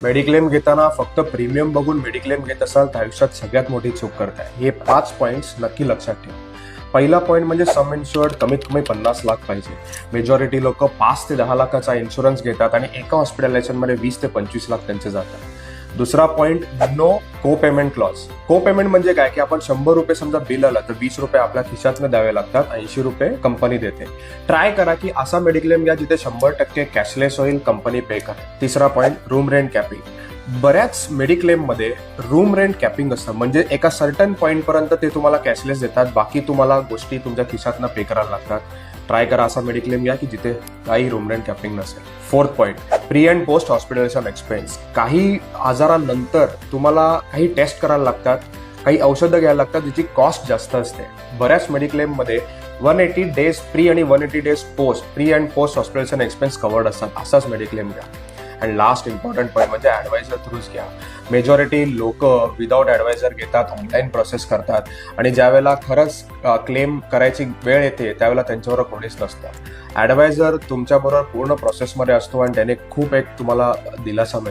Mediclaim घेताना फक्त premium बघून मेडिक्लेम घेत असाल तर आयुष्यात सगळ्यात मोठी चूक करताय. हे 5 पॉइंट्स नक्की लक्षात ठेवा. पहिला पॉईंट म्हणजे सम इन्शुअर्ड कमीत कमी 50 लाख पाहिजे. मेजॉरिटी लोक 5 ते 10 लाखाचा इन्शुरन्स घेतात आणि एका हॉस्पिटलायझेशनमध्ये 20 ते 25 लाख त्यांचे जातात. दुसरा पॉईंट, नो को पेमेंट क्लॉज. को पेमेंट म्हणजे काय की आपण 100 रुपये समजा बिल आलं तर 20 रुपये आपल्या खिशातनं द्यावे लागतात, 80 रुपये कंपनी देते. ट्राय करा की असा मेडिक्लेम घ्या जिथे 100% कॅशलेस होईल, कंपनी पे करा. तिसरा पॉईंट, रूम रेंट कॅपिंग. बऱ्याच मेडिक्लेम मध्ये रूम रेंट कॅपिंग असतं, म्हणजे एका सर्टन पॉईंट पर्यंत ते तुम्हाला कॅशलेस देतात, बाकी तुम्हाला गोष्टी तुमच्या खिशातनं पे करायला लागतात. ट्राय करा असा मेडिक्लेम घ्या की जिथे काही रूम रेंट कॅपिंग नसेल. Fourth point, pre and post hospitalisation expense. काही आजारानंतर तुम्हाला काही टेस्ट करायला लागतात, काही औषधं घ्यायला लागतात ज्याची कॉस्ट जास्त असते. बऱ्याच मेडिक्लेम मध्ये 180 डेज प्री आणि 180 days post, pre and post hospitalisation expense covered असतात. असाच मेडिक्लेम घ्या. अँड लास्ट इम्पॉर्टंट पॉईंट म्हणजे ॲडवायझर थ्रूच घ्या. मेजॉरिटी लोक विदाऊट ॲडवायझर घेतात, ऑनलाईन प्रोसेस करतात आणि ज्यावेळेला खरंच क्लेम करायची वेळ येते त्यावेळेला त्यांच्याबरोबर कोणीच नसतं. ॲडवायझर तुमच्याबरोबर पूर्ण प्रोसेसमध्ये असतो आणि त्याने खूप एक तुम्हाला दिलासा मिळतो.